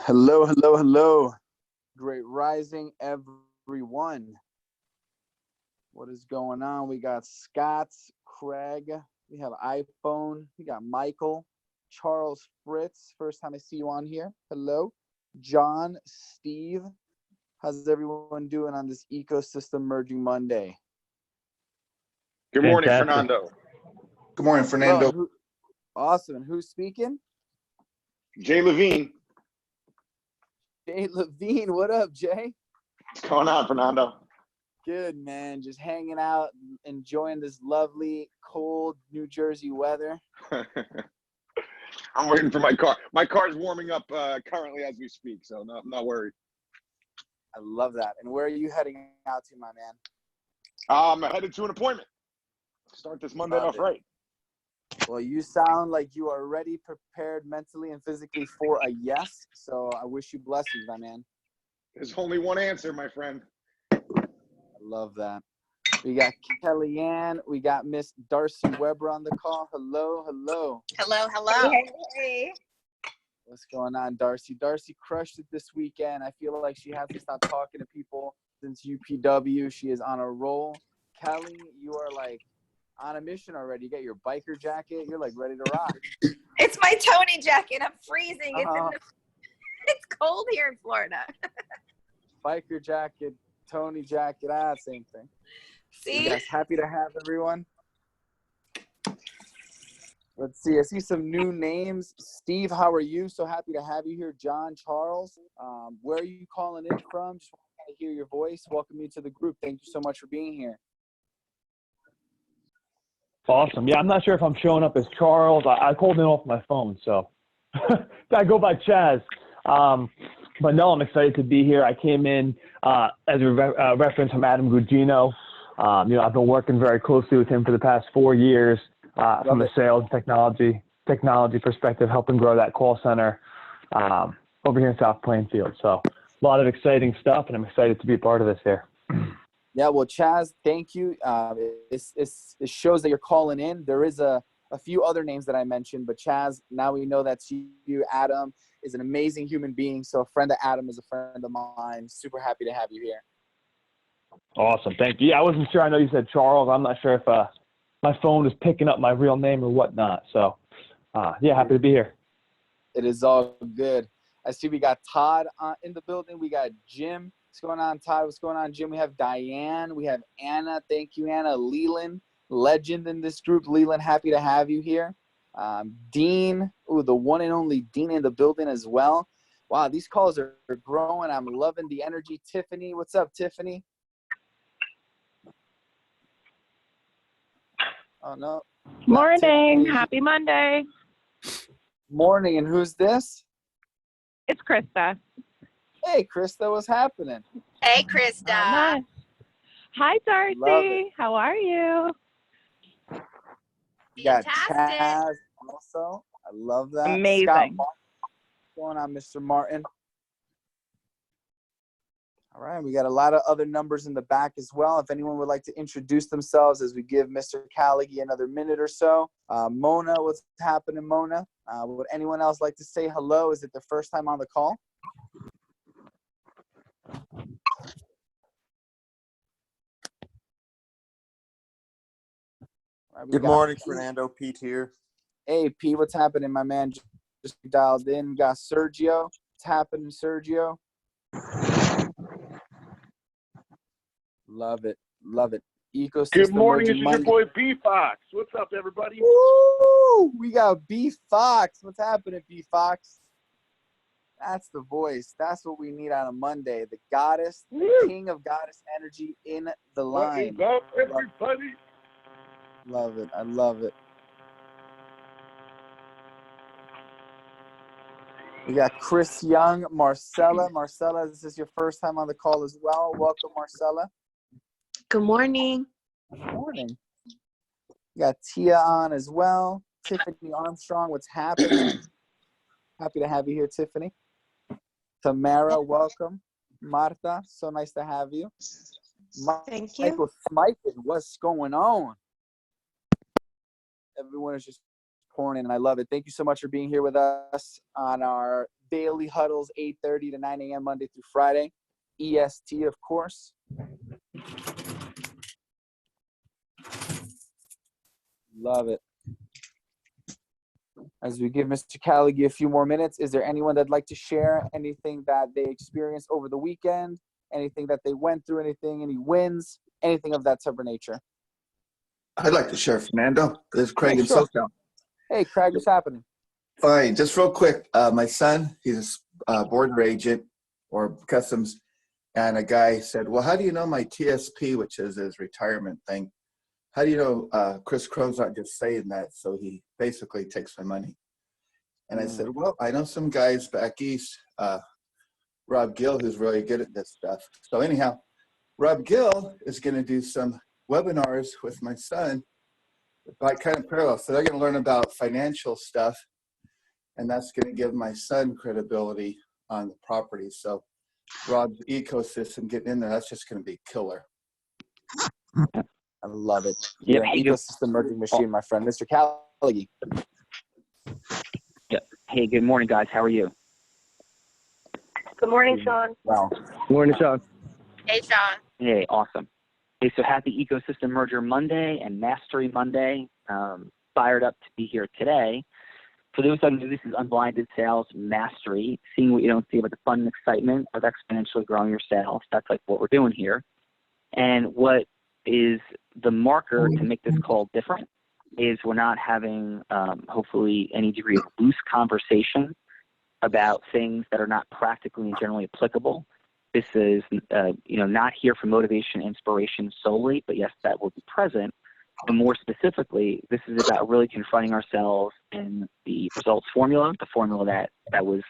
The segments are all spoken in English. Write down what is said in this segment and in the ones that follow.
Hello, hello, hello. Great rising, everyone. What is going on? We got Scott, Craig. We have iPhone. We got Michael, Charles Fritz. First time I see you on here. Hello. John, Steve. How's everyone doing on this ecosystem merging Monday? Good morning, Fernando. Good morning, Fernando. Well, awesome. And who's speaking? Jay Levine. Jay Levine. What up, Jay? What's going on, Fernando? Good, man. Just hanging out, enjoying this lovely, cold New Jersey weather. I'm waiting for my car. My car's warming up currently as we speak, so not worried. I love that. And where are you heading out to, my man? I'm headed to an appointment. Start this Monday off right. Well, you sound like you are ready, prepared mentally and physically for a yes. So I wish you blessings, my man. There's only one answer, my friend. I love that. We got Kellyanne. We got Miss Darcy Weber on the call. Hello, hello. Hello, hello. Hey. What's going on, Darcy? Darcy crushed it this weekend. I feel like she hasn't stopped talking to people since UPW. She is on a roll. Kelly, you are like on a mission already. You got your biker jacket. You're like ready to rock. It's my Tony jacket. I'm freezing. It's cold here in Florida. Biker jacket, Tony jacket, same thing. See? You guys happy to have everyone? Let's see. I see some new names. Steve, how are you? So happy to have you here. John, Charles, where are you calling in from? Just want to hear your voice. Welcome you to the group. Thank you so much for being here. Awesome. Yeah, I'm not sure if I'm showing up as Charles. I called in off my phone, so I go by Chaz. But no, I'm excited to be here. I came in as a reference from Adam Gugino. I've been working very closely with him for the past 4 years from a sales technology perspective, helping grow that call center over here in South Plainfield. So a lot of exciting stuff, and I'm excited to be a part of this here. Yeah, well, Chaz, thank you. It shows that you're calling in. There is a few other names that I mentioned, but Chaz, now we know that's you. Adam is an amazing human being. So a friend of Adam is a friend of mine. Super happy to have you here. Awesome. Thank you. Yeah, I wasn't sure. I know you said Charles. I'm not sure if my phone is picking up my real name or whatnot. So, yeah, happy to be here. It is all good. I see we got Todd in the building. We got Jim. What's going on, Todd? What's going on, Jim? We have Diane. We have Anna. Thank you, Anna. Leland, legend in this group. Leland, happy to have you here. Dean, the one and only Dean in the building as well. Wow, these calls are growing. I'm loving the energy. Tiffany, what's up, Tiffany? Oh, no. Morning. Happy Monday. Morning. And who's this? It's Krista. Hey, Krista, what's happening? Hey, Krista. Nice. Hi, Darcy. How are you? You got Fantastic. Chaz also. I love that. Amazing. Scott Martin. What's going on, Mr. Martin? All right, we got a lot of other numbers in the back as well. If anyone would like to introduce themselves as we give Mr. Callaghy another minute or so. Mona, what's happening, Mona? Would anyone else like to say hello? Is it the first time on the call? Right, Good morning, Fernando. Pete here. Hey, Pete, what's happening, my man? Just dialed in. We got Sergio. What's happening, Sergio? Love it. Love it. Ecosystem. Good morning. Merging This is your Monday. boy B Fox. What's up, everybody? Woo! We got B Fox. What's happening, B Fox? That's the voice. That's what we need on a Monday. The goddess, the king of goddess energy in the line. What is up, everybody? Love it. I love it. We got Chris Young, Marcella. Marcella, this is your first time on the call as well. Welcome, Marcella. Good morning. Good morning. We got Tia on as well. Tiffany Armstrong, what's happening? Happy to have you here, Tiffany. Tamara, welcome. Marta, so nice to have you. Thank you. Michael Smythe, what's going on? Everyone is just pouring in, and I love it. Thank you so much for being here with us on our daily huddles, 8:30 to 9 a.m. Monday through Friday. EST, of course. Love it. As we give Mr. Callaghy a few more minutes, is there anyone that'd like to share anything that they experienced over the weekend, anything that they went through, any wins, anything of that type of nature? I'd like to share, Fernando. This is Craig in sure. SoCal. Hey, Craig, what's happening? Fine. Just real quick. My son, he's a border agent or customs, and a guy said, well, how do you know my TSP, which is his retirement thing? How do you know Chris Crone's not just saying that? So he basically takes my money. And I said, well, I know some guys back east, Rob Gill, who's really good at this stuff. So anyhow, Rob Gill is going to do some webinars with my son, by kind of parallel. So they're going to learn about financial stuff, and that's going to give my son credibility on the property. So Rob's ecosystem getting in there, that's just going to be killer. I love it. You're an ecosystem merging machine, my friend. Mr. Callaghy. Yeah. Hey, good morning, guys. How are you? Good morning, Sean. Wow. Morning, Sean. Hey, Sean. Hey, awesome. Hey, so happy Ecosystem Merger Monday and Mastery Monday. Fired up to be here today. For those of you, this is Unblinded Sales Mastery, seeing what you don't see about the fun and excitement of exponentially growing your sales. That's like what we're doing here. And what is the marker to make this call different is we're not having, hopefully, any degree of loose conversation about things that are not practically and generally applicable. This is, not here for motivation, inspiration solely, but yes, that will be present. But more specifically, this is about really confronting ourselves in the results formula, the formula that was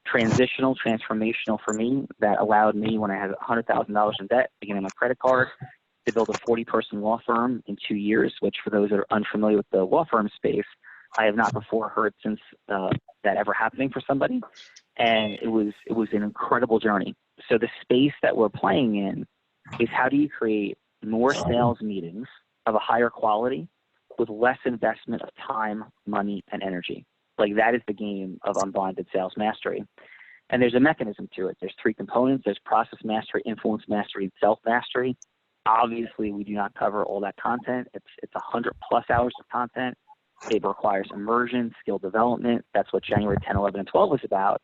transitional, transformational for me, that allowed me when I had $100,000 in debt, beginning my credit card, to build a 40-person law firm in 2 years, which for those that are unfamiliar with the law firm space, I have not before heard since that ever happening for somebody. And it was an incredible journey. So the space that we're playing in is how do you create more sales meetings of a higher quality with less investment of time, money, and energy. Like that is the game of Unblinded Sales Mastery. And there's a mechanism to it. There's 3 components. There's process mastery, influence mastery, and self-mastery. Obviously, we do not cover all that content. It's 100+ hours of content. It requires immersion, skill development. That's what January 10, 11, and 12 is about.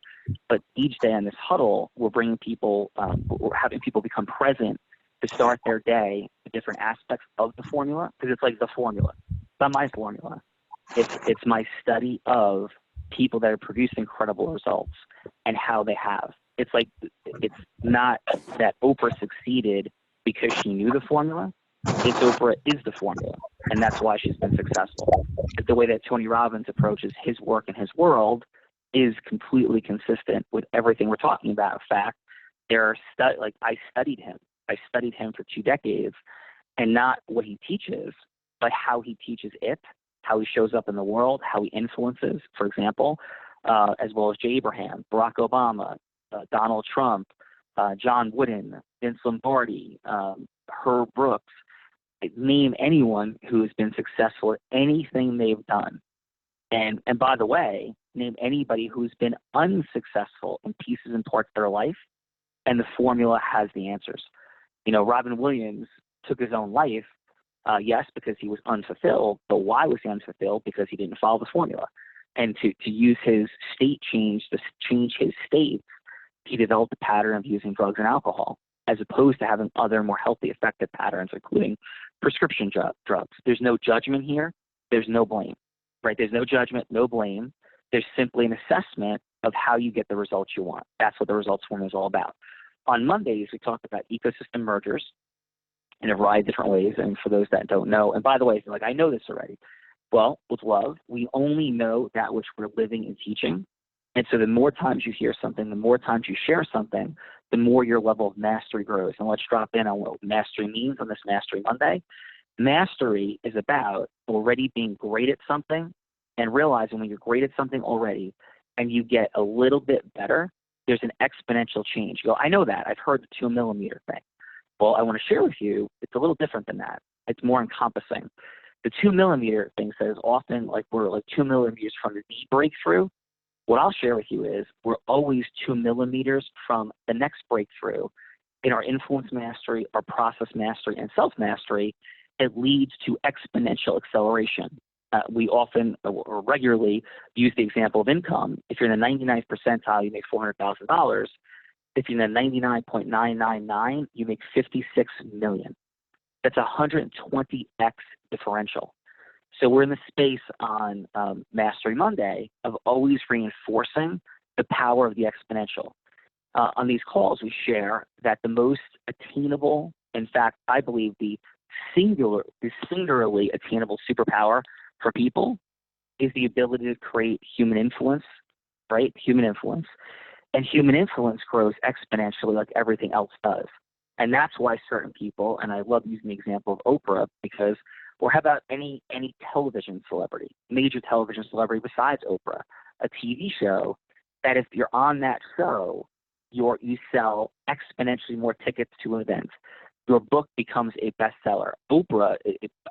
But each day on this huddle, we're bringing people, we're having people become present to start their day with different aspects of the formula, because it's like the formula. It's not my formula. It's my study of people that have produced incredible results and how they have. It's like, it's not that Oprah succeeded because she knew the formula. It's Oprah is the formula, and that's why she's been successful. It's the way that Tony Robbins approaches his work and his world is completely consistent with everything we're talking about. In fact, I studied him. I studied him for 2 decades, and not what he teaches, but how he teaches it, how he shows up in the world, how he influences, for example, as well as Jay Abraham, Barack Obama, Donald Trump, John Wooden, Vince Lombardi, Herb Brooks. Name anyone who has been successful at anything they've done. And by the way, name anybody who's been unsuccessful in pieces and parts of their life, and the formula has the answers. You know, Robin Williams took his own life, yes, because he was unfulfilled, but why was he unfulfilled? Because he didn't follow the formula. And to use his state change, to change his state, he developed a pattern of using drugs and alcohol, as opposed to having other more healthy, effective patterns, including prescription drugs. There's no judgment here. There's no blame, right? There's no judgment, no blame. There's simply an assessment of how you get the results you want. That's what the results formula is all about. On Mondays, we talked about ecosystem mergers in a variety of different ways. And for those that don't know, and by the way, if you're like, I know this already. Well, with love, we only know that which we're living and teaching. And so the more times you hear something, the more times you share something, the more your level of mastery grows. And let's drop in on what mastery means on this Mastery Monday. Mastery is about already being great at something and realizing when you're great at something already and you get a little bit better, there's an exponential change. You go, I know that. I've heard the 2 millimeter thing. Well, I want to share with you, it's a little different than that. It's more encompassing. The 2 millimeter thing says often like we're like 2 millimeters from the deep breakthrough. What I'll share with you is we're always 2 millimeters from the next breakthrough in our influence mastery, our process mastery, and self-mastery. It leads to exponential acceleration. We often or regularly use the example of income. If you're in the 99th percentile, you make $400,000. If you're in the 99.999, you make $56 million. That's a 120x differential. So we're in the space on Mastery Monday of always reinforcing the power of the exponential. On these calls, we share that the most attainable, in fact, I believe the singularly attainable superpower for people is the ability to create human influence, right? Human influence. And human influence grows exponentially like everything else does. And that's why certain people, and I love using the example of Oprah because, or how about any television celebrity, major television celebrity besides Oprah, a TV show, that if you're on that show, you sell exponentially more tickets to an event. Your book becomes a bestseller. Oprah,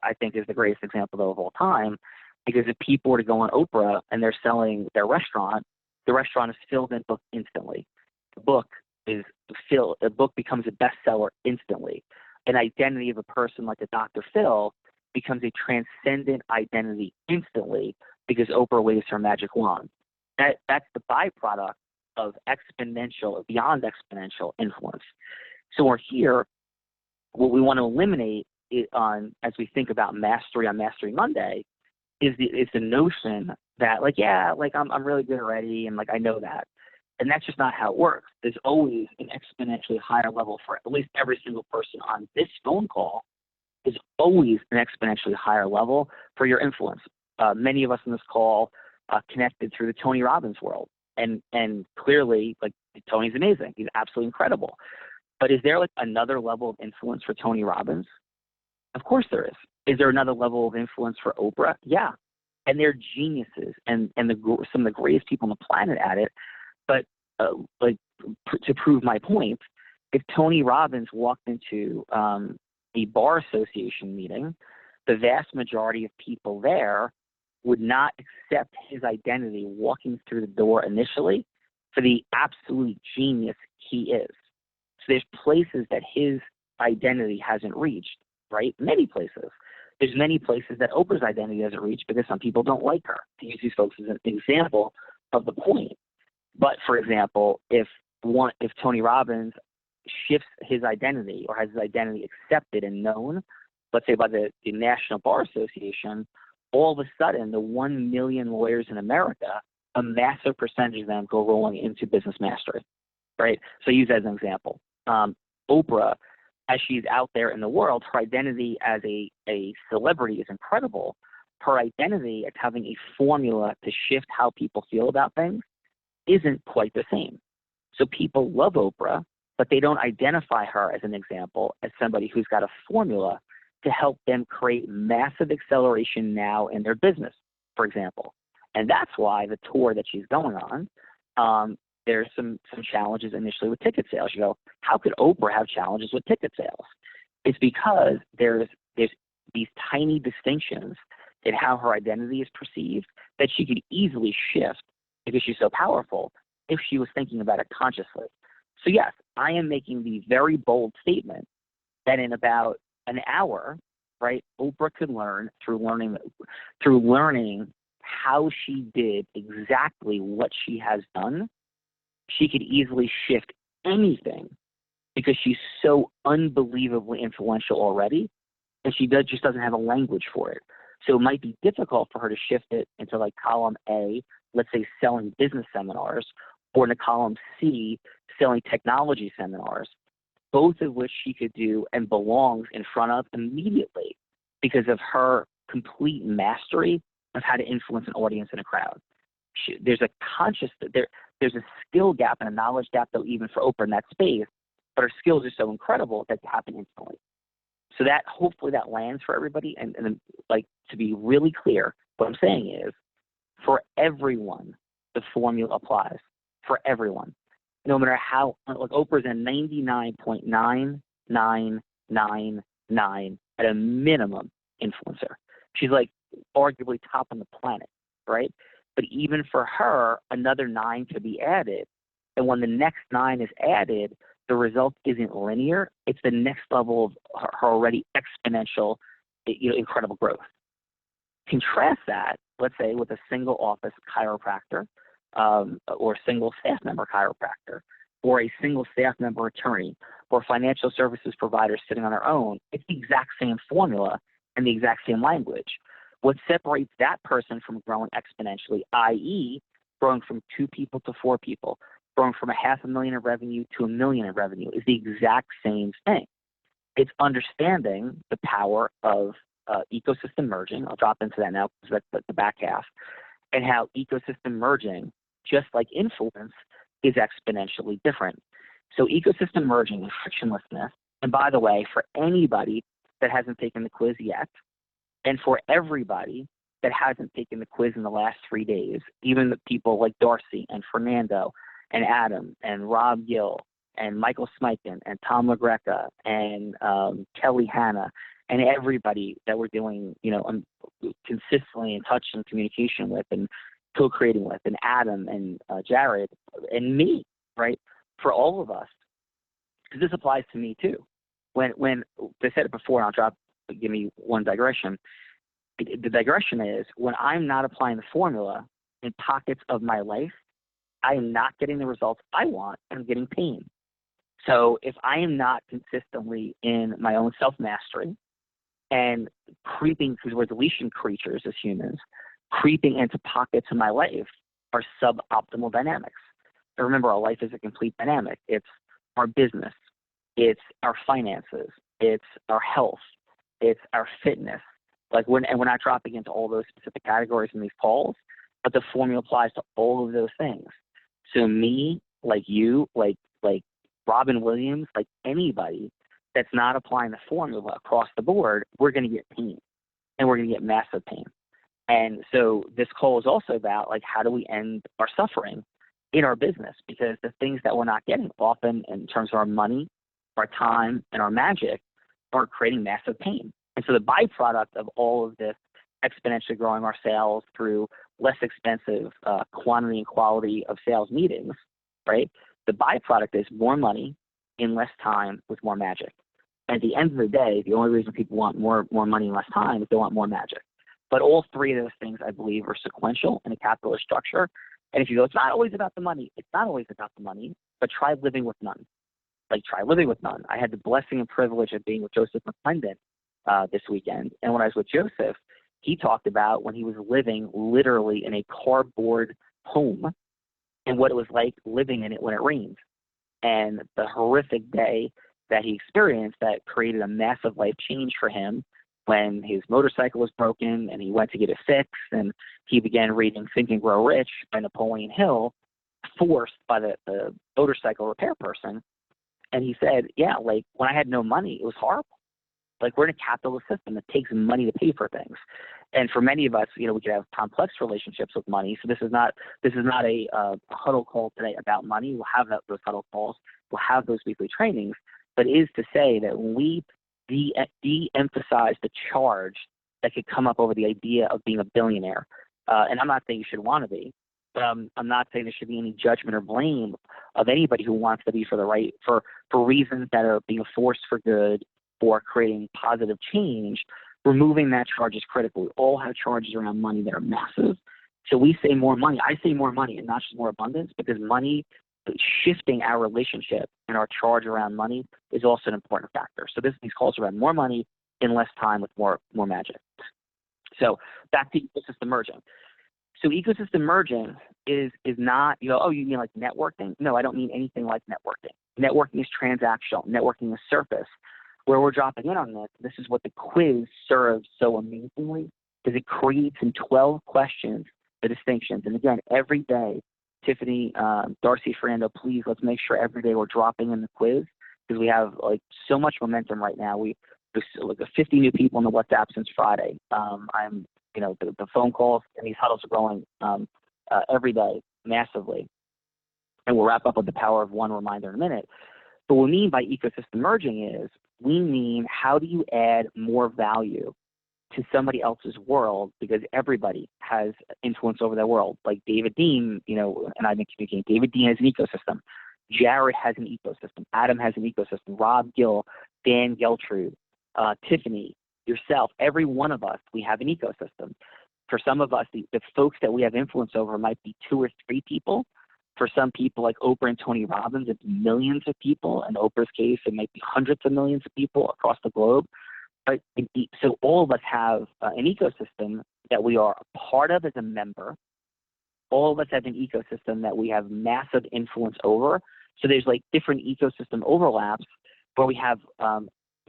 I think, is the greatest example of all time, because if people were to go on Oprah and they're selling their restaurant, the restaurant is filled and booked instantly. The book becomes a bestseller instantly. An identity of a person like a Dr. Phil becomes a transcendent identity instantly because Oprah waves her magic wand. That's the byproduct of exponential, beyond exponential influence. So we're here. What we want to eliminate as we think about mastery on Mastery Monday is the notion that I'm really good already and I know that. And that's just not how it works. There's always an exponentially higher level for at least every single person on this phone call is always an exponentially higher level for your influence. Many of us in this call connected through the Tony Robbins world. And clearly, like, Tony's amazing. He's absolutely incredible. But is there like another level of influence for Tony Robbins? Of course there is. Is there another level of influence for Oprah? Yeah. And they're geniuses and some of the greatest people on the planet at it. But to prove my point, if Tony Robbins walked into a bar association meeting, the vast majority of people there would not accept his identity walking through the door initially for the absolute genius he is. So there's places that his identity hasn't reached, right? Many places. There's many places that Oprah's identity hasn't reached because some people don't like her, to use these folks as an example of the point. But for example, if Tony Robbins shifts his identity or has his identity accepted and known, let's say by the National Bar Association, all of a sudden the 1 million lawyers in America, a massive percentage of them go rolling into business mastery, right? So use that as an example. Oprah, as she's out there in the world, her identity as a celebrity is incredible. Her identity as having a formula to shift how people feel about things isn't quite the same. So people love Oprah, but they don't identify her as an example, as somebody who's got a formula to help them create massive acceleration now in their business, for example. And that's why the tour that she's going on, there's some challenges initially with ticket sales. You go, how could Oprah have challenges with ticket sales? It's because there's these tiny distinctions in how her identity is perceived that she could easily shift because she's so powerful if she was thinking about it consciously. So yes, I am making the very bold statement that in about an hour, right, Oprah could learn through learning how she did exactly what she has done. She could easily shift anything because she's so unbelievably influential already, and she just doesn't have a language for it. So it might be difficult for her to shift it into like column A, let's say selling business seminars, or into column C, selling technology seminars, both of which she could do and belongs in front of immediately because of her complete mastery of how to influence an audience and a crowd. There's a skill gap and a knowledge gap, though, even for Oprah in that space, but her skills are so incredible that they happen instantly. So that hopefully that lands for everybody. And like, to be really clear, what I'm saying is, for everyone, the formula applies. For everyone, no matter how. Like Oprah's a 99.9999 at a minimum influencer. She's like arguably top on the planet, right? But even for her, another 9 could be added. And when the next 9 is added, the result isn't linear. It's the next level of her already exponential, incredible growth. Contrast that, let's say, with a single office chiropractor, or single staff member chiropractor, or a single staff member attorney, or financial services provider sitting on their own. It's the exact same formula and the exact same language. What separates that person from growing exponentially, i.e., growing from 2 people to 4 people, growing from $500,000 in revenue to $1 million in revenue, is the exact same thing. It's understanding the power of ecosystem merging. I'll drop into that now because that's the back half. And how ecosystem merging, just like influence, is exponentially different. So ecosystem merging and frictionlessness, and by the way, for anybody that hasn't taken the quiz yet, and for everybody that hasn't taken the quiz in the last 3 days, even the people like Darcy and Fernando and Adam and Rob Gill and Michael Smiken and Tom LaGreca and Kelly Hanna and everybody that we're doing, consistently in touch and communication with and co-creating with, and Adam and Jared and me, right? For all of us, because this applies to me too. When they said it before, and give me one digression. The digression is when I'm not applying the formula in pockets of my life, I am not getting the results I want, and I'm getting pain. So if I am not consistently in my own self-mastery and creeping, because we're deletion creatures as humans, creeping into pockets of my life are suboptimal dynamics. So remember, our life is a complete dynamic. It's our business, it's our finances, it's our health, it's our fitness. Like and we're not dropping into all those specific categories in these polls, but the formula applies to all of those things. So me, like you, like Robin Williams, like anybody that's not applying the formula across the board, we're going to get pain, and we're going to get massive pain. And so this call is also about, like, how do we end our suffering in our business? Because the things that we're not getting often in terms of our money, our time, and our magic are creating massive pain. And so the byproduct of all of this exponentially growing our sales through less expensive quantity and quality of sales meetings, right? The byproduct is more money in less time with more magic. At the end of the day, the only reason people want more money and less time is they want more magic. But all three of those things, I believe, are sequential in a capitalist structure. And if you go, it's not always about the money. It's not always about the money, but try living with none. Like, try living with none. I had the blessing and privilege of being with Joseph McClendon this weekend. And when I was with Joseph, he talked about when he was living literally in a cardboard home and what it was like living in it when it rained. And the horrific day that he experienced that created a massive life change for him when his motorcycle was broken and he went to get it fixed, and he began reading Think and Grow Rich by Napoleon Hill, forced by the motorcycle repair person. And he said, yeah, like, when I had no money, it was horrible. Like, we're in a capitalist system that takes money to pay for things. And for many of us, we could have complex relationships with money. So this is not a huddle call today about money. We'll have those huddle calls. We'll have those weekly trainings. But it is to say that when we de-emphasize the charge that could come up over the idea of being a billionaire, and I'm not saying you should want to be, but I'm not saying there should be any judgment or blame of anybody who wants to be for reasons that are being forced for good or creating positive change. Removing that charge is critical. We all have charges around money that are massive. So we say more money. I say more money and not just more abundance, because money, shifting our relationship and our charge around money is also an important factor. So these calls around more money in less time with more magic. So back to ecosystem merging. So ecosystem merging is not, oh, you mean like networking? No, I don't mean anything like networking. Networking is transactional. Networking is surface. Where we're dropping in on this is what the quiz serves so amazingly, is it creates in 12 questions the distinctions. And again, every day, Tiffany, Darcy, Fernando, please, let's make sure every day we're dropping in the quiz, because we have like so much momentum right now. There's like 50 new people in the WhatsApp since Friday. The phone calls and these huddles are growing every day massively. And we'll wrap up with the power of one reminder in a minute. But what we mean by ecosystem merging is, we mean, how do you add more value to somebody else's world, because everybody has influence over their world. Like David Dean, and I've been communicating, David Dean has an ecosystem. Jared has an ecosystem. Adam has an ecosystem. Rob Gill, Dan Geltrude, Tiffany, yourself, every one of us, we have an ecosystem. For some of us, the folks that we have influence over might be 2 or 3 people. For some people like Oprah and Tony Robbins, it's millions of people. In Oprah's case, it might be hundreds of millions of people across the globe. But so all of us have an ecosystem that we are a part of as a member. All of us have an ecosystem that we have massive influence over. So there's like different ecosystem overlaps where we have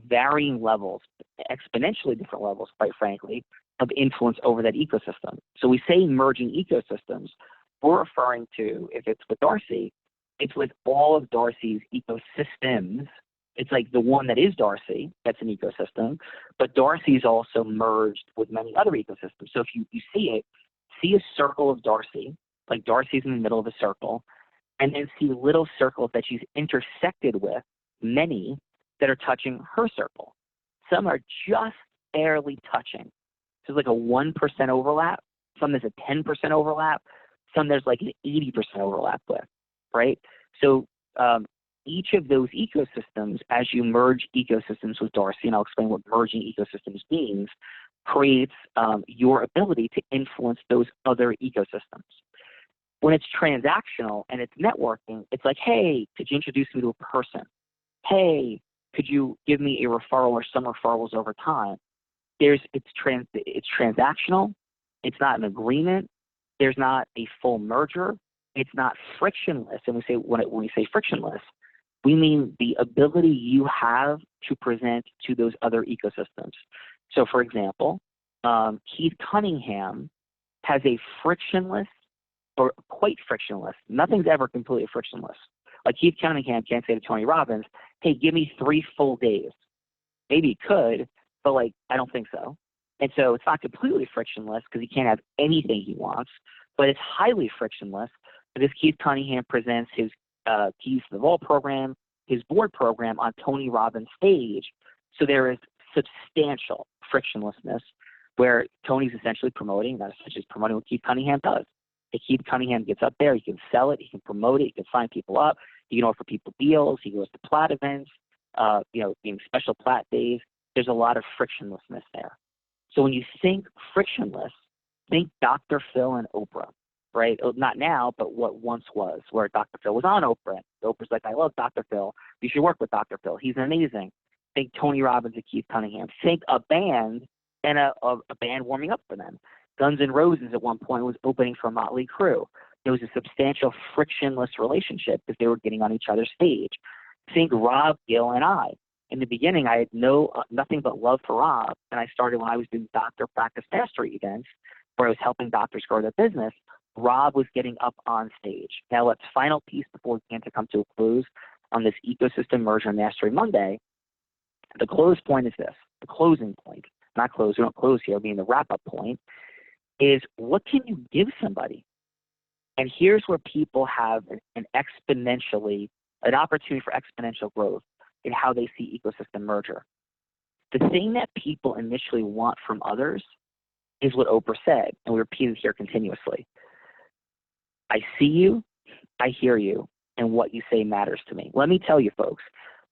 varying levels, exponentially different levels, quite frankly, of influence over that ecosystem. So we say merging ecosystems. We're referring to, if it's with Darcy, it's with all of Darcy's ecosystems. It's like the one that is Darcy, that's an ecosystem, but Darcy's also merged with many other ecosystems. So if you see it, see a circle of Darcy, like Darcy's in the middle of a circle, and then see little circles that she's intersected with, many that are touching her circle. Some are just barely touching. So it's like a 1% overlap. Some there's a 10% overlap. Some there's like an 80% overlap with, right? So each of those ecosystems, as you merge ecosystems with Darcy, and I'll explain what merging ecosystems means, creates your ability to influence those other ecosystems. When it's transactional and it's networking, it's like, hey, could you introduce me to a person? Hey, could you give me a referral or some referrals over time? It's transactional. It's not an agreement. There's not a full merger. It's not frictionless. And when we say frictionless, We mean the ability you have to present to those other ecosystems. So for example, Keith Cunningham has a frictionless, or quite frictionless, nothing's ever completely frictionless. Like Keith Cunningham can't say to Tony Robbins, hey, give me 3 full days. Maybe he could, but like, I don't think so. And so it's not completely frictionless because he can't have anything he wants, but it's highly frictionless because Keith Cunningham presents his Keys to the Vault program, his board program on Tony Robbins' stage. So there is substantial frictionlessness where Tony's essentially promoting, not essentially promoting what Keith Cunningham does. If Keith Cunningham gets up there, he can sell it, he can promote it, he can sign people up, he can offer people deals, he goes to Platt events, being special Platt days. There's a lot of frictionlessness there. So when you think frictionless, think Dr. Phil and Oprah, right? Not now, but what once was, where Dr. Phil was on Oprah. Oprah's like, I love Dr. Phil. You should work with Dr. Phil. He's amazing. Think Tony Robbins and Keith Cunningham. Think a band and a band warming up for them. Guns N' Roses at one point was opening for Motley Crue. There was a substantial frictionless relationship because they were getting on each other's stage. Think Rob, Gil, and I. In the beginning, I had nothing but love for Rob, and I started when I was doing doctor practice mastery events where I was helping doctors grow their business. Rob was getting up on stage. Now, let's final piece before we begin to come to a close on this ecosystem merger mastery Monday. The close point is this, the closing point, not close, we don't close here, being the wrap-up point, is what can you give somebody? And here's where people have an opportunity for exponential growth in how they see ecosystem merger. The thing that people initially want from others is what Oprah said, and we repeat it here continuously. I see you, I hear you, and what you say matters to me. Let me tell you, folks,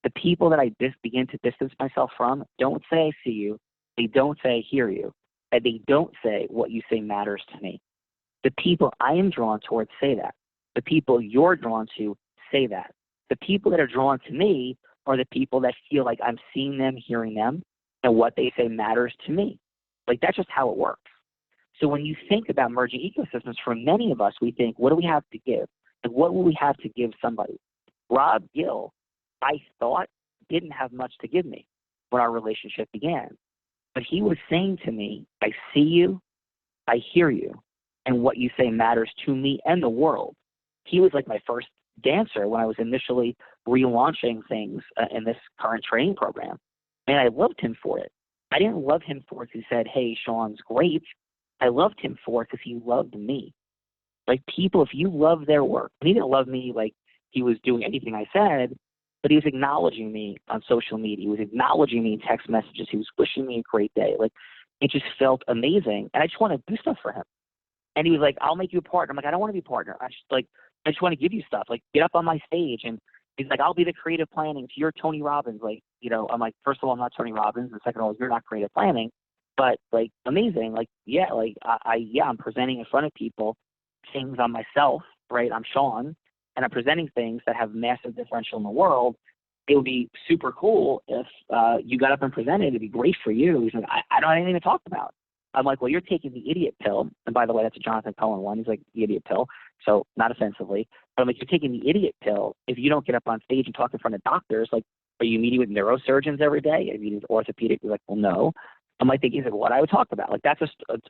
the people that I begin to distance myself from don't say I see you, they don't say I hear you, and they don't say what you say matters to me. The people I am drawn towards say that. The people you're drawn to say that. The people that are drawn to me are the people that feel like I'm seeing them, hearing them, and what they say matters to me. Like, that's just how it works. So when you think about merging ecosystems, for many of us, we think, what do we have to give? Like, what will we have to give somebody? Rob Gill, I thought, didn't have much to give me when our relationship began. But he was saying to me, I see you, I hear you, and what you say matters to me and the world. He was like my first dancer when I was initially relaunching things in this current training program. And I loved him for it. I didn't love him for it because he said, hey, Sean's great. I loved him for it because he loved me. Like, people, if you love their work, and he didn't love me like he was doing anything I said, but he was acknowledging me on social media. He was acknowledging me in text messages. He was wishing me a great day. Like, it just felt amazing. And I just want to do stuff for him. And he was like, I'll make you a partner. I'm like, I don't want to be a partner. I just want to give you stuff. Like, get up on my stage. And he's like, I'll be the creative planning. So you're Tony Robbins. Like, I'm like, first of all, I'm not Tony Robbins. And second of all, you're not creative planning. But like, amazing. Like, yeah, like I'm presenting in front of people things on myself, right? I'm Sean, and I'm presenting things that have massive differential in the world. It would be super cool if you got up and presented. It'd be great for you. He's like, I don't have anything to talk about. I'm like, well, you're taking the idiot pill. And by the way, that's a Jonathan Cohen one. He's like, the idiot pill. So not offensively. But I'm like, you're taking the idiot pill if you don't get up on stage and talk in front of doctors. Like, are you meeting with neurosurgeons every day? Are you meeting with orthopedic? You're like, well, no. I'm like, he's like, what I would talk about. Like, that's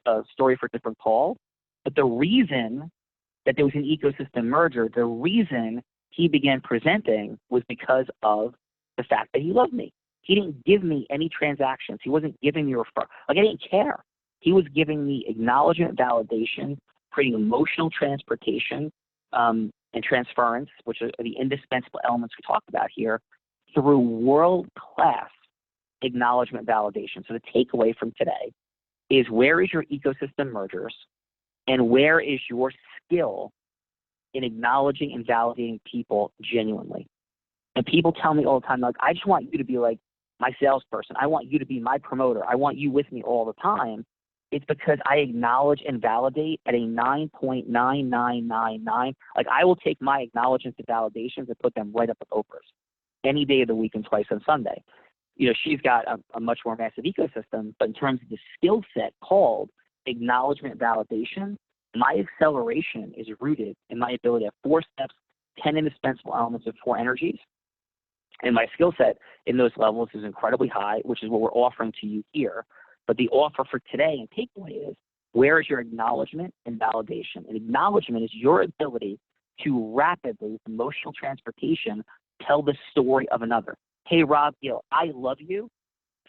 a story for a different call. But the reason that there was an ecosystem merger, the reason he began presenting was because of the fact that he loved me. He didn't give me any transactions. He wasn't giving me referral. Like, I didn't care. He was giving me acknowledgement, validation, creating emotional transportation and transference, which are the indispensable elements we talked about here, through world-class acknowledgement, validation. So the takeaway from today is, where is your ecosystem mergers, and where is your skill in acknowledging and validating people genuinely? And people tell me all the time, like, I just want you to be like my salesperson. I want you to be my promoter. I want you with me all the time. It's because I acknowledge and validate at a 9.9999. Like, I will take my acknowledgements and validations and put them right up with Oprah's any day of the week and twice on Sunday. She's got a much more massive ecosystem, but in terms of the skill set called acknowledgement, validation, my acceleration is rooted in my ability to have 4 steps, 10 indispensable elements of 4 energies, And my skill set in those levels is incredibly high, which is what we're offering to you here. But the offer for today and takeaway is, where is your acknowledgement and validation? And acknowledgement is your ability to rapidly, with emotional transportation, tell the story of another. Hey, Rob, I love you,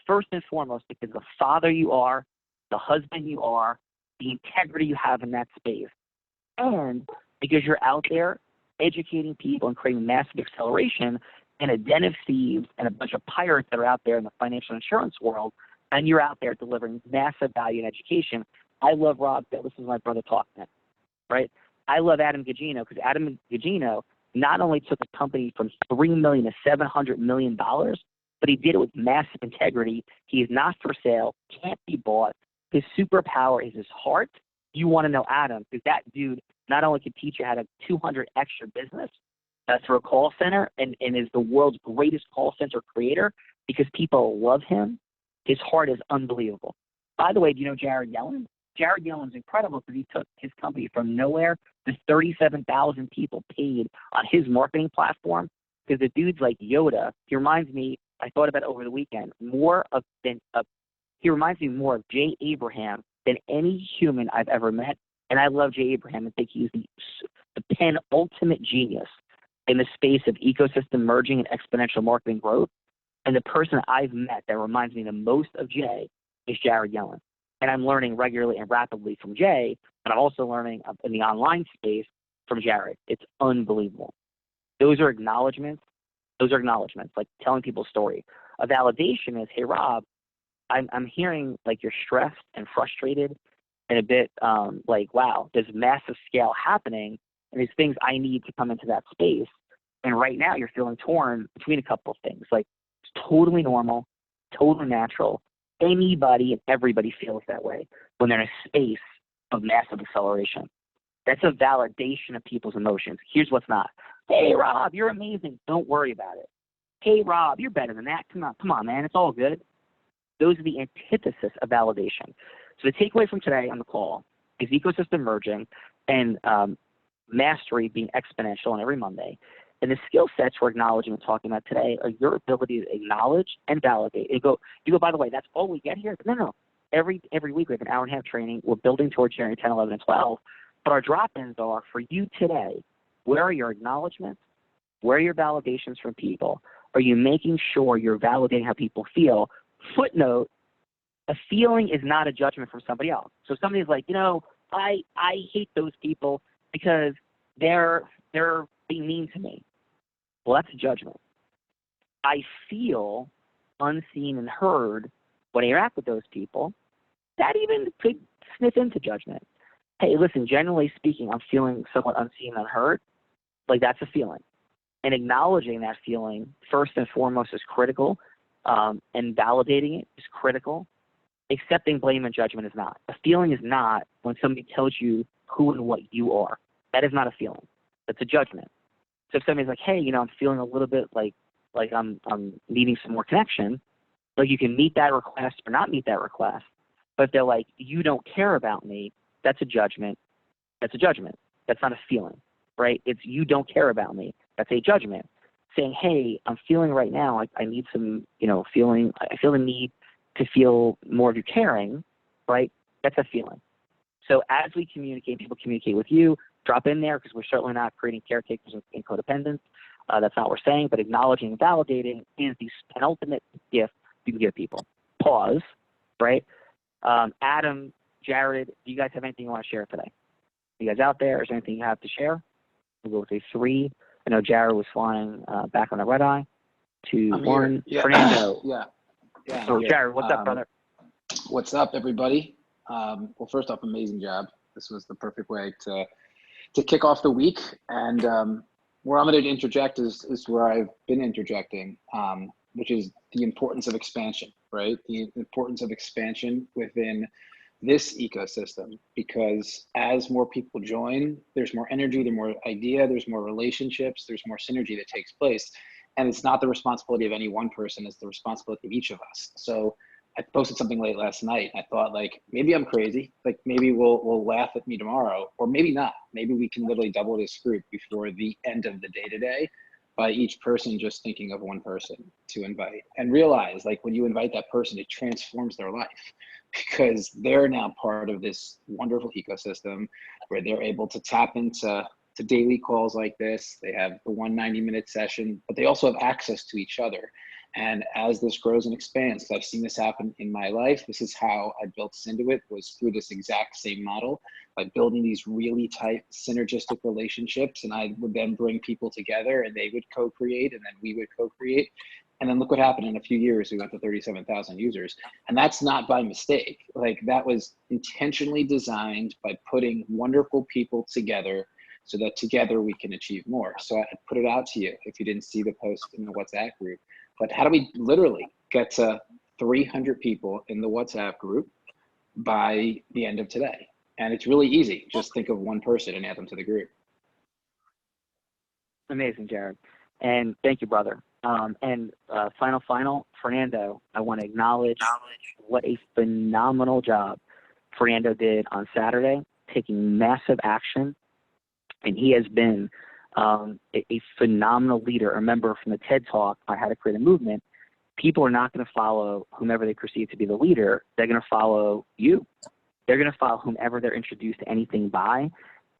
first and foremost, because the father you are, the husband you are, the integrity you have in that space, and because you're out there educating people and creating massive acceleration in a den of thieves and a bunch of pirates that are out there in the financial insurance world, and you're out there delivering massive value and education. I love Rob. This is my brother talking, right? I love Adam Gugino because Adam Gugino not only took a company from $3 million to $700 million, but he did it with massive integrity. He is not for sale, can't be bought. His superpower is his heart. You want to know Adam because that dude not only can teach you how to 200 extra business through a call center and is the world's greatest call center creator because people love him. His heart is unbelievable. By the way, do you know Jared Yellen? Jared Yellen's incredible because he took his company from nowhere to 37,000 people paid on his marketing platform because the dude's like Yoda. He reminds me, I thought about it over the weekend, he reminds me more of Jay Abraham than any human I've ever met. And I love Jay Abraham and think he's the penultimate genius in the space of ecosystem merging and exponential marketing growth. And the person I've met that reminds me the most of Jay is Jared Yellen. And I'm learning regularly and rapidly from Jay, but I'm also learning in the online space from Jared. It's unbelievable. Those are acknowledgments. Like telling people a story. A validation is, hey, Rob, I'm hearing like you're stressed and frustrated and a bit like, wow, there's massive scale happening and there's things I need to come into that space. And right now you're feeling torn between a couple of things. Like, it's totally normal, totally natural. Anybody and everybody feels that way when they're in a space of massive acceleration. That's a validation of people's emotions. Here's what's not. Hey, Rob, you're amazing. Don't worry about it. Hey, Rob, you're better than that. Come on, man. It's all good. Those are the antithesis of validation. So the takeaway from today on the call is ecosystem merging and mastery being exponential on every Monday. And the skill sets we're acknowledging and talking about today are your ability to acknowledge and validate. You go, by the way, that's all we get here? No. Every week we have an hour and a half training. We're building towards sharing 10, 11, and 12. But our drop-ins are for you today. Where are your acknowledgments? Where are your validations from people? Are you making sure you're validating how people feel? Footnote, a feeling is not a judgment from somebody else. So somebody's like, I hate those people because they're being mean to me. Well, that's a judgment. I feel unseen and heard when I interact with those people. That even could sniff into judgment. Hey, listen, generally speaking, I'm feeling somewhat unseen and unheard. Like, that's a feeling. And acknowledging that feeling, first and foremost, is critical. And validating it is critical. Accepting blame and judgment is not. A feeling is not when somebody tells you who and what you are. That is not a feeling. That's a judgment. So if somebody's like, hey, I'm feeling a little bit like I'm needing some more connection, like, you can meet that request or not meet that request. But if they're like, you don't care about me, that's a judgment. That's a judgment. That's not a feeling, right? It's you don't care about me. That's a judgment. Saying, hey, I'm feeling right now, I need some, I feel the need to feel more of your caring, right? That's a feeling. So as we communicate, people communicate with you, drop in there because we're certainly not creating caretakers and codependents. That's not what we're saying, but acknowledging and validating is the penultimate gift you can give people. Pause, right? Adam, Jared, do you guys have anything you want to share today? You guys out there? Is there anything you have to share? We'll go with a 3. I know Jared was flying back on the red eye. 2, 1. Yeah. Fernando. Yeah. So Jared, what's up, brother? What's up, everybody? Well, first off, amazing job. This was the perfect way to kick off the week. And where I'm going to interject is where I've been interjecting, which is the importance of expansion, right? The importance of expansion within this ecosystem, because as more people join, there's more energy, there's more idea, there's more relationships, there's more synergy that takes place. And it's not the responsibility of any one person, it's the responsibility of each of us. So I posted something late last night. I thought, like, maybe I'm crazy. Like, maybe we'll laugh at me tomorrow, or maybe not. Maybe we can literally double this group before the end of the day today. by each person just thinking of one person to invite, and realize like when you invite that person, it transforms their life because they're now part of this wonderful ecosystem where they're able to tap into daily calls like this. They have the 190-minute session, but they also have access to each other. And as this grows and expands, because I've seen this happen in my life, this is how I built Synduit, was through this exact same model, by building these really tight synergistic relationships. And I would then bring people together and they would co-create, and then we would co-create. And then look what happened in a few years, we went to 37,000 users. And that's not by mistake. Like, that was intentionally designed by putting wonderful people together so that together we can achieve more. So I put it out to you if you didn't see the post in the WhatsApp group. But how do we literally get to 300 people in the WhatsApp group by the end of today? And it's really easy. Just think of one person and add them to the group. Amazing, Jared. And thank you, brother. Final, Fernando, I want to acknowledge what a phenomenal job Fernando did on Saturday, taking massive action. And he has been a phenomenal leader. Remember from the TED Talk on how to create a movement, people are not going to follow whomever they perceive to be the leader. They're going to follow you. They're going to follow whomever they're introduced to anything by.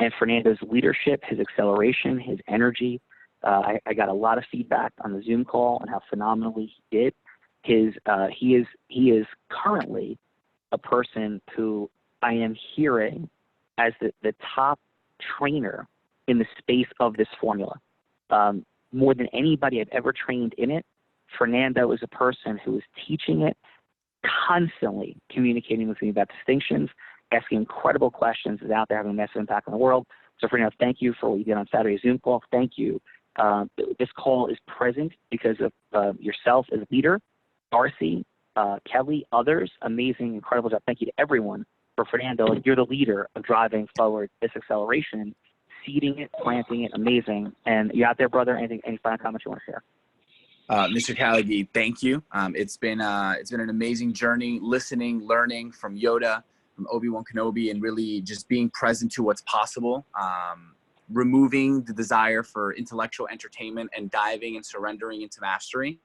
And Fernando's leadership, his acceleration, his energy, I got a lot of feedback on the Zoom call on how phenomenally he did. He is currently a person who I am hearing as the top trainer in the space of this formula. More than anybody I've ever trained in it, Fernando is a person who is teaching it, constantly communicating with me about distinctions, asking incredible questions, is out there having a massive impact on the world. So Fernando, thank you for what you did on Saturday's Zoom call. Thank you. This call is present because of yourself as a leader, Darcy, Kelly, others. Amazing, incredible job. Thank you to everyone. For Fernando, you're the leader of driving forward this acceleration, seeding it, planting it. Amazing. And you out there, brother? Any final comments you want to share? Mr. Callaghy, thank you. It's been an amazing journey, listening, learning from Yoda, from Obi-Wan Kenobi, and really just being present to what's possible. Removing the desire for intellectual entertainment and diving and surrendering into mastery.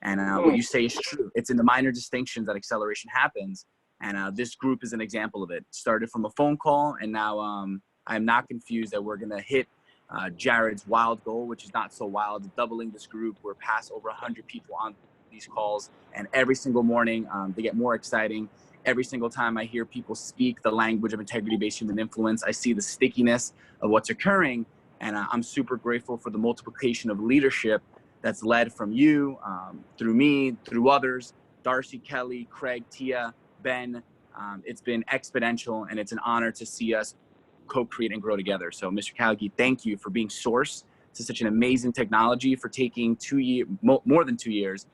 And what you say is true. It's in the minor distinctions that acceleration happens. And this group is an example of it. Started from a phone call, and now I'm not confused that we're going to hit Jared's wild goal, which is not so wild, doubling this group. We're past over 100 people on these calls, and every single morning they get more exciting. Every single time I hear people speak the language of integrity-based human influence, I see the stickiness of what's occurring, and I'm super grateful for the multiplication of leadership that's led from you, through me, through others, Darcy, Kelly, Craig, Tia, Ben. It's been exponential, and it's an honor to see us co-create and grow together. So Mr. Callaghy, thank you for being source to such an amazing technology, for taking more than 2 years,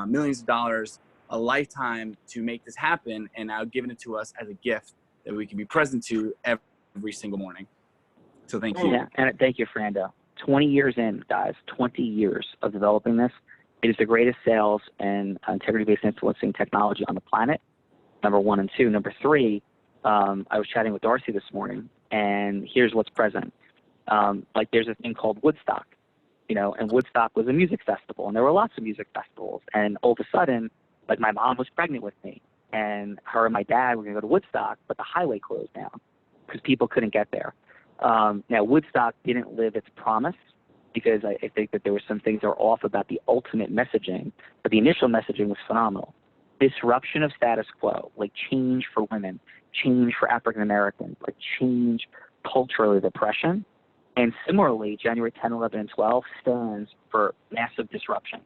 millions of dollars, a lifetime to make this happen, and now giving it to us as a gift that we can be present to every single morning. So thank you. Yeah, and thank you, Fernando. 20 years in, guys, 20 years of developing this. It is the greatest sales and integrity-based influencing technology on the planet, number 1 and 2. Number 3, I was chatting with Darcy this morning, and here's what's present. Like, there's a thing called Woodstock, and Woodstock was a music festival, and there were lots of music festivals. And all of a sudden, like, my mom was pregnant with me, and her and my dad were going to go to Woodstock, but the highway closed down because people couldn't get there. Now, Woodstock didn't live its promise because I think that there were some things that were off about the ultimate messaging, but the initial messaging was phenomenal. Disruption of status quo, like change for women, change for African Americans, like change culturally, oppression. And similarly, January 10, 11, and 12 stands for massive disruption.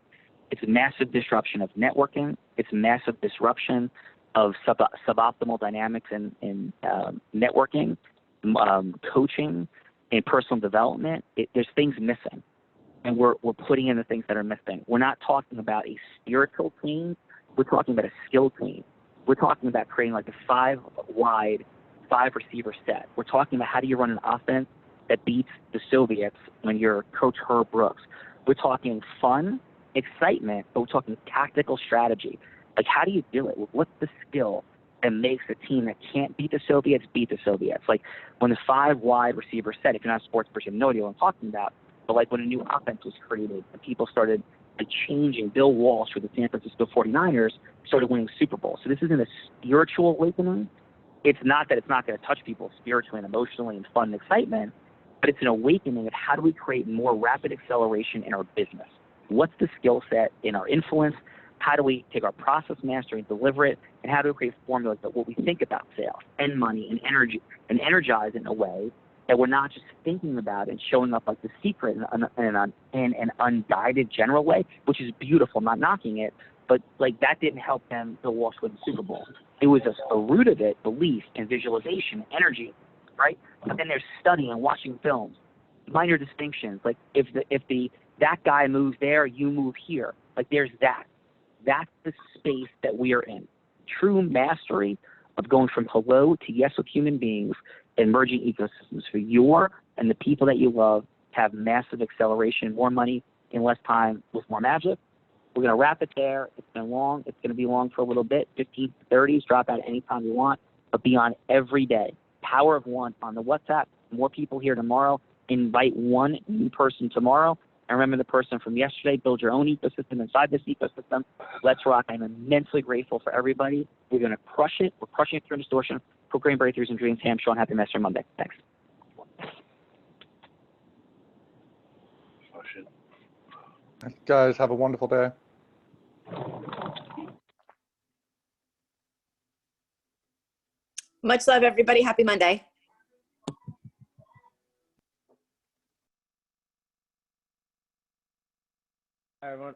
It's a massive disruption of networking. It's massive disruption of suboptimal dynamics in networking, coaching, and personal development. There's things missing, and we're putting in the things that are missing. We're not talking about a spiritual team. We're talking about a skill team. We're talking about creating like a 5-wide, 5-receiver set. We're talking about how do you run an offense that beats the Soviets when you're Coach Herb Brooks. We're talking fun, excitement, but we're talking tactical strategy. Like, how do you do it? What's the skill that makes a team that can't beat the Soviets beat the Soviets? Like, when the 5-wide receiver set, if you're not a sports person, you have no idea what I'm talking about. But like when a new offense was created and people started changing, Bill Walsh with the San Francisco 49ers started winning Super Bowls. So this isn't a spiritual awakening. It's not that it's not going to touch people spiritually and emotionally and fun and excitement, but it's an awakening of how do we create more rapid acceleration in our business? What's the skill set in our influence? How do we take our process mastery and deliver it? And how do we create formulas that what we think about sales and money and energy and energize in a way that we're not just thinking about and showing up like the secret in an unguided general way, which is beautiful, I'm not knocking it, but like that didn't help them Bill Walsh win the Super Bowl. It was a root of it, belief and visualization, energy, right? But then there's studying and watching films, minor distinctions, like if that guy moves there, you move here. Like there's that. That's the space that we are in. True mastery of going from hello to yes with human beings and merging ecosystems for your and the people that you love to have massive acceleration, more money in less time with more magic. We're going to wrap it there. It's been long. It's going to be long for a little bit, 15 to 30s. Drop out anytime you want, but be on every day. Power of one on the WhatsApp. More people here tomorrow. Invite one new person tomorrow. And remember the person from yesterday. Build your own ecosystem inside this ecosystem. Let's rock. I'm immensely grateful for everybody. We're going to crush it. We're crushing it through distortion. Proclaim breakthroughs and dreams. Ham Sean. Happy Master Monday. Thanks. Guys, have a wonderful day. Much love, everybody. Happy Monday. Hi, everyone.